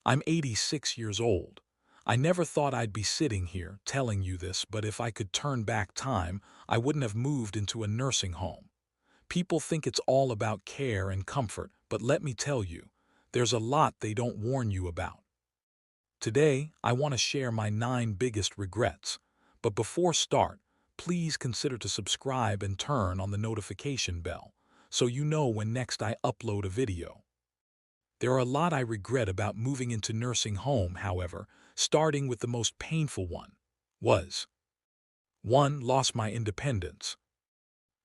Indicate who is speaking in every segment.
Speaker 1: I'm 86 years old. I never thought I'd be sitting here telling you this, but if I could turn back time, I wouldn't have moved into a nursing home. People think it's all about care and comfort, but let me tell you, there's a lot they don't warn you about. Today, I want to share my 9 biggest regrets. But before start, please consider to subscribe and turn on the notification bell so you know when next I upload a video. There are a lot I regret about moving into nursing home, however, starting with the most painful one was 1. Lost my independence.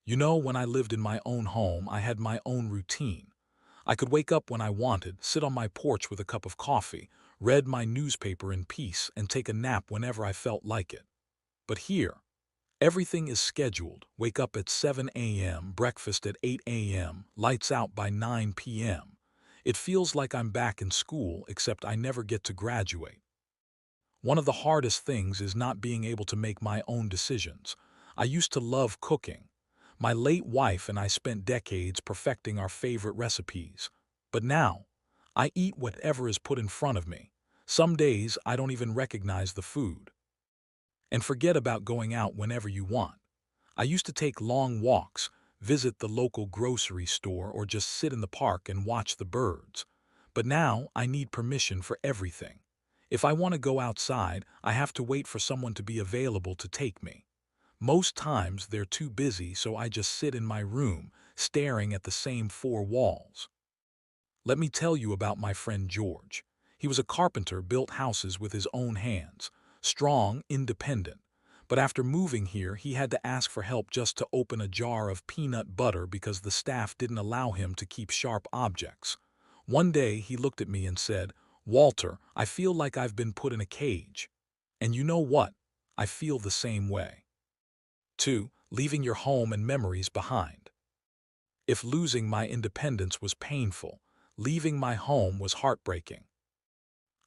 Speaker 1: When I lived in my own home, I had my own routine. I could wake up when I wanted, sit on my porch with a cup of coffee, read my newspaper in peace, and take a nap whenever I felt like it. But here, everything is scheduled. Wake up at 7 a.m., breakfast at 8 a.m., lights out by 9 p.m. It feels like I'm back in school, except I never get to graduate. One of the hardest things is not being able to make my own decisions. I used to love cooking. My late wife and I spent decades perfecting our favorite recipes. But now, I eat whatever is put in front of me. Some days I don't even recognize the food. And forget about going out whenever you want. I used to take long walks, visit the local grocery store, or just sit in the park and watch the birds. But now I need permission for everything. If I want to go outside, I have to wait for someone to be available to take me. Most times they're too busy, so I just sit in my room, staring at the same 4 walls. Let me tell you about my friend George. He was a carpenter, built houses with his own hands, strong, independent. But after moving here, he had to ask for help just to open a jar of peanut butter because the staff didn't allow him to keep sharp objects. One day he looked at me and said, "Walter, I feel like I've been put in a cage." And you know what? I feel the same way. 2. Leaving your home and memories behind. If losing my independence was painful, leaving my home was heartbreaking.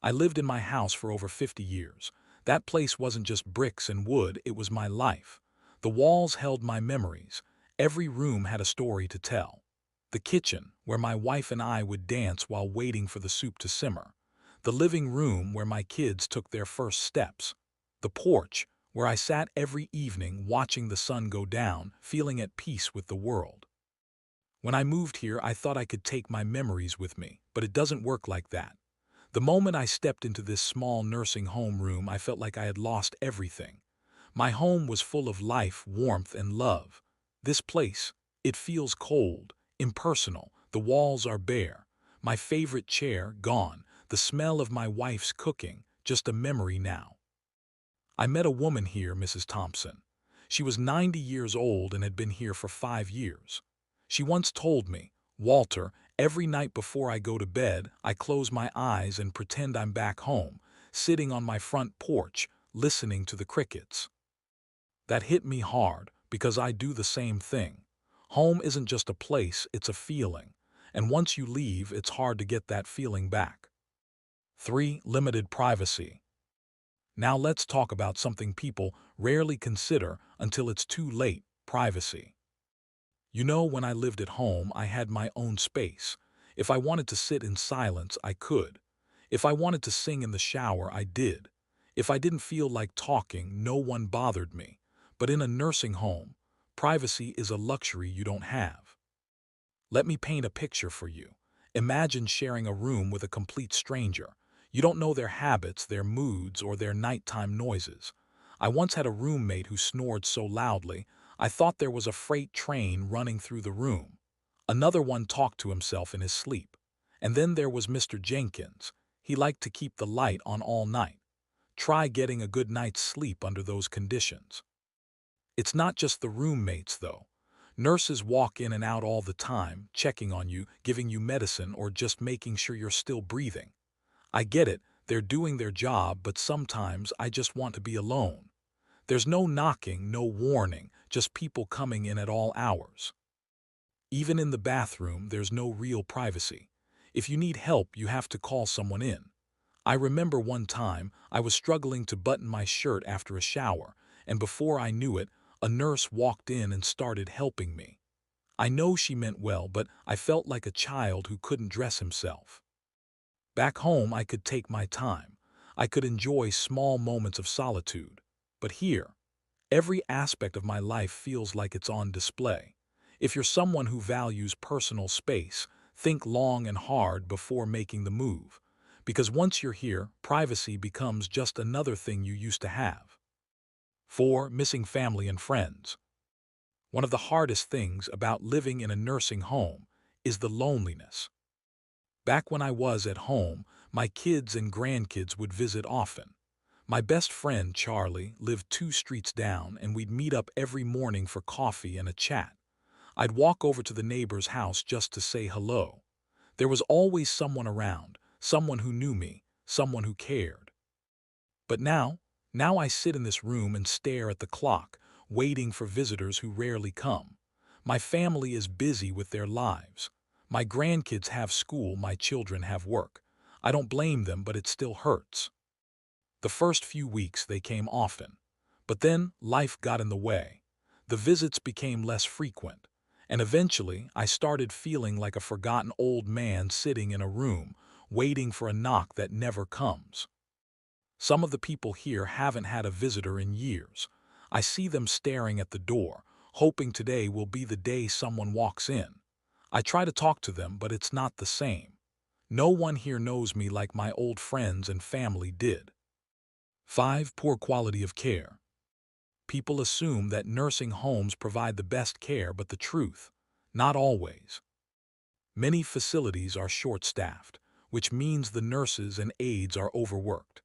Speaker 1: I lived in my house for over 50 years. That place wasn't just bricks and wood, it was my life. The walls held my memories. Every room had a story to tell. The kitchen, where my wife and I would dance while waiting for the soup to simmer. The living room, where my kids took their first steps. The porch, where I sat every evening watching the sun go down, feeling at peace with the world. When I moved here, I thought I could take my memories with me, but it doesn't work like that. The moment I stepped into this small nursing home room, I felt like I had lost everything. My home was full of life, warmth, and love. This place, it feels cold, impersonal. The walls are bare. My favorite chair, gone. The smell of my wife's cooking, just a memory now. I met a woman here, Mrs. Thompson. She was 90 years old and had been here for 5 years. She once told me, "Walter, every night before I go to bed, I close my eyes and pretend I'm back home, sitting on my front porch, listening to the crickets." That hit me hard because I do the same thing. Home isn't just a place, it's a feeling. And once you leave, it's hard to get that feeling back. 3. Limited privacy. Now let's talk about something people rarely consider until it's too late: privacy. When I lived at home, I had my own space. If I wanted to sit in silence, I could. If I wanted to sing in the shower, I did. If I didn't feel like talking, no one bothered me. But in a nursing home, privacy is a luxury you don't have. Let me paint a picture for you. Imagine sharing a room with a complete stranger. You don't know their habits, their moods, or their nighttime noises. I once had a roommate who snored so loudly, I thought there was a freight train running through the room. Another one talked to himself in his sleep. And then there was Mr. Jenkins. He liked to keep the light on all night. Try getting a good night's sleep under those conditions. It's not just the roommates, though. Nurses walk in and out all the time, checking on you, giving you medicine, or just making sure you're still breathing. I get it, they're doing their job, but sometimes I just want to be alone. There's no knocking, no warning, just people coming in at all hours. Even in the bathroom, there's no real privacy. If you need help, you have to call someone in. I remember one time I was struggling to button my shirt after a shower, and before I knew it, a nurse walked in and started helping me. I know she meant well, but I felt like a child who couldn't dress himself. Back home, I could take my time. I could enjoy small moments of solitude. But here, every aspect of my life feels like it's on display. If you're someone who values personal space, think long and hard before making the move. Because once you're here, privacy becomes just another thing you used to have. 4. Missing family and friends. One of the hardest things about living in a nursing home is the loneliness. Back when I was at home, my kids and grandkids would visit often. My best friend, Charlie, lived 2 streets down, and we'd meet up every morning for coffee and a chat. I'd walk over to the neighbor's house just to say hello. There was always someone around, someone who knew me, someone who cared. But now I sit in this room and stare at the clock, waiting for visitors who rarely come. My family is busy with their lives. My grandkids have school, my children have work. I don't blame them, but it still hurts. The first few weeks they came often. But then life got in the way. The visits became less frequent. And eventually I started feeling like a forgotten old man sitting in a room, waiting for a knock that never comes. Some of the people here haven't had a visitor in years. I see them staring at the door, hoping today will be the day someone walks in. I try to talk to them, but it's not the same. No one here knows me like my old friends and family did. 5. Poor quality of care. People assume that nursing homes provide the best care, but the truth, not always. Many facilities are short-staffed, which means the nurses and aides are overworked.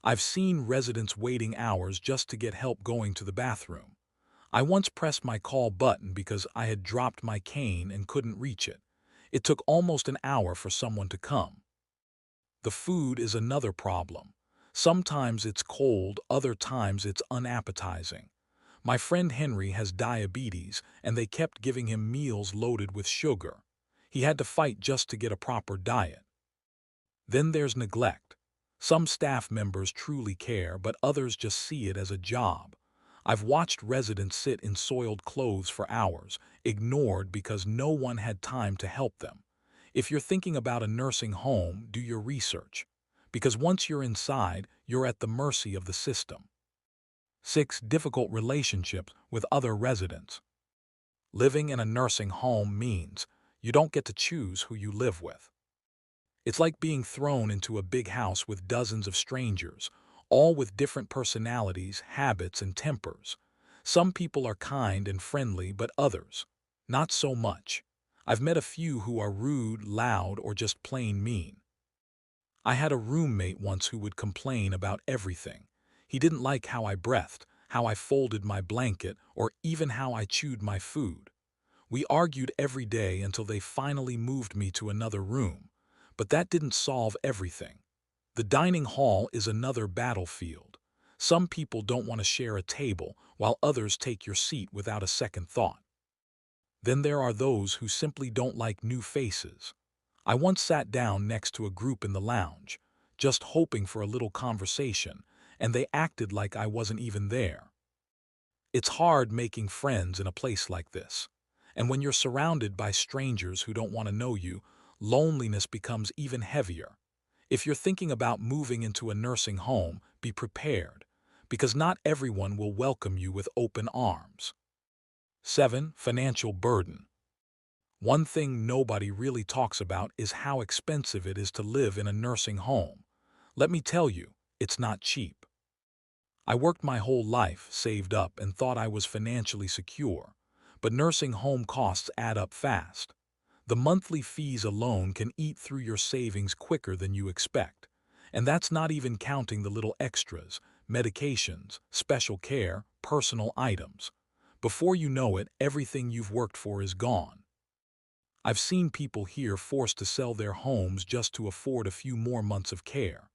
Speaker 1: I've seen residents waiting hours just to get help going to the bathroom. I once pressed my call button because I had dropped my cane and couldn't reach it. It took almost an hour for someone to come. The food is another problem. Sometimes it's cold, other times it's unappetizing. My friend Henry has diabetes, and they kept giving him meals loaded with sugar. He had to fight just to get a proper diet. Then there's neglect. Some staff members truly care, but others just see it as a job. I've watched residents sit in soiled clothes for hours, ignored because no one had time to help them. If you're thinking about a nursing home, do your research. Because once you're inside, you're at the mercy of the system. 6. Difficult relationships with other residents. Living in a nursing home means you don't get to choose who you live with. It's like being thrown into a big house with dozens of strangers, all with different personalities, habits, and tempers. Some people are kind and friendly, but others, not so much. I've met a few who are rude, loud, or just plain mean. I had a roommate once who would complain about everything. He didn't like how I breathed, how I folded my blanket, or even how I chewed my food. We argued every day until they finally moved me to another room. But that didn't solve everything. The dining hall is another battlefield. Some people don't want to share a table, while others take your seat without a second thought. Then there are those who simply don't like new faces. I once sat down next to a group in the lounge, just hoping for a little conversation, and they acted like I wasn't even there. It's hard making friends in a place like this. And when you're surrounded by strangers who don't want to know you, loneliness becomes even heavier. If you're thinking about moving into a nursing home, be prepared, because not everyone will welcome you with open arms. 7. Financial burden. One thing nobody really talks about is how expensive it is to live in a nursing home. Let me tell you, it's not cheap. I worked my whole life, saved up, and thought I was financially secure. But nursing home costs add up fast. The monthly fees alone can eat through your savings quicker than you expect. And that's not even counting the little extras, medications, special care, personal items. Before you know it, everything you've worked for is gone. I've seen people here forced to sell their homes just to afford a few more months of care.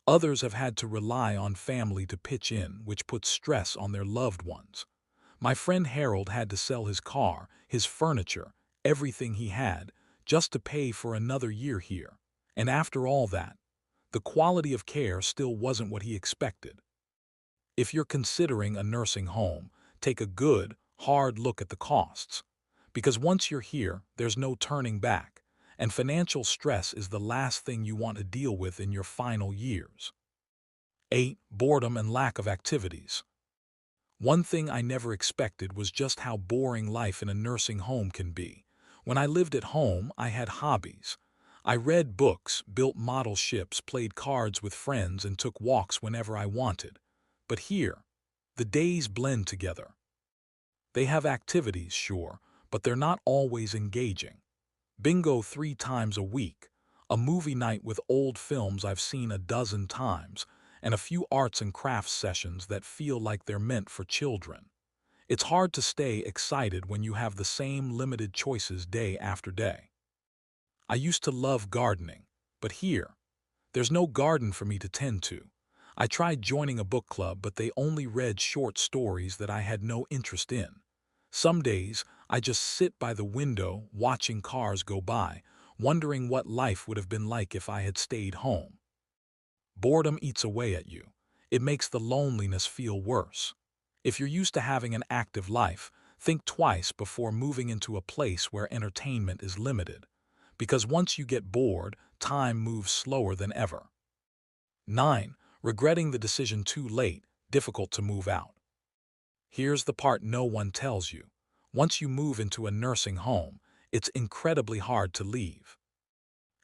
Speaker 1: Others have had to rely on family to pitch in, which puts stress on their loved ones. My friend Harold had to sell his car, his furniture, everything he had, just to pay for another year here. And after all that, the quality of care still wasn't what he expected. If you're considering a nursing home, take a good, hard look at the costs. Because once you're here, there's no turning back. and financial stress is the last thing you want to deal with in your final years. 8. Boredom and lack of activities. One thing I never expected was just how boring life in a nursing home can be. When I lived at home, I had hobbies. I read books, built model ships, played cards with friends, and took walks whenever I wanted. But here, the days blend together. They have activities, sure, but they're not always engaging. Bingo 3 times a week, a movie night with old films I've seen a dozen times, and a few arts and crafts sessions that feel like they're meant for children. It's hard to stay excited when you have the same limited choices day after day. I used to love gardening, but here, there's no garden for me to tend to. I tried joining a book club, but they only read short stories that I had no interest in. Some days, I just sit by the window watching cars go by, wondering what life would have been like if I had stayed home. Boredom eats away at you. It makes the loneliness feel worse. If you're used to having an active life, think twice before moving into a place where entertainment is limited. Because once you get bored, time moves slower than ever. 9. Regretting the decision too late, difficult to move out. Here's the part no one tells you. Once you move into a nursing home, it's incredibly hard to leave.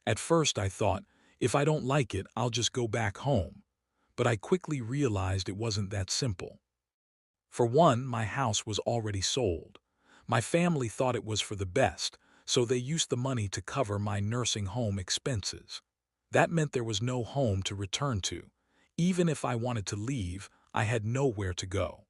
Speaker 1: At first I thought, if I don't like it, I'll just go back home. But I quickly realized it wasn't that simple. For one, my house was already sold. My family thought it was for the best, so they used the money to cover my nursing home expenses. That meant there was no home to return to. Even if I wanted to leave, I had nowhere to go.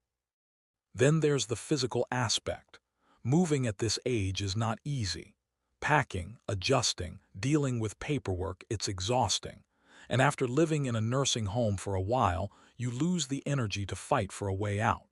Speaker 1: Then there's the physical aspect. Moving at this age is not easy. Packing, adjusting, dealing with paperwork, it's exhausting. And after living in a nursing home for a while, you lose the energy to fight for a way out.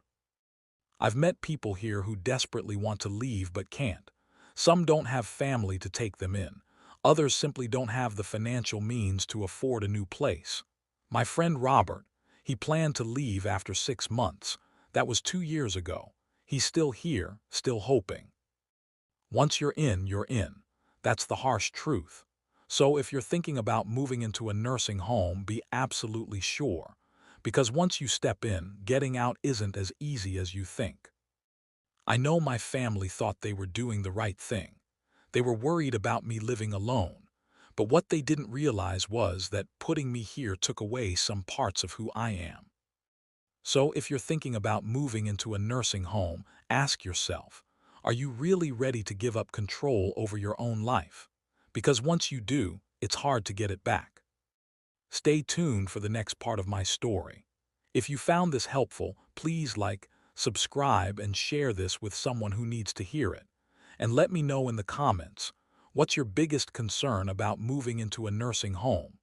Speaker 1: I've met people here who desperately want to leave but can't. Some don't have family to take them in. Others simply don't have the financial means to afford a new place. My friend Robert, he planned to leave after 6 months. That was 2 years ago. He's still here, still hoping. Once you're in, you're in. That's the harsh truth. So if you're thinking about moving into a nursing home, be absolutely sure. Because once you step in, getting out isn't as easy as you think. I know my family thought they were doing the right thing. They were worried about me living alone. But what they didn't realize was that putting me here took away some parts of who I am. So if you're thinking about moving into a nursing home, ask yourself, are you really ready to give up control over your own life? Because once you do, it's hard to get it back. Stay tuned for the next part of my story. If you found this helpful, please like, subscribe, and share this with someone who needs to hear it. And let me know in the comments, what's your biggest concern about moving into a nursing home?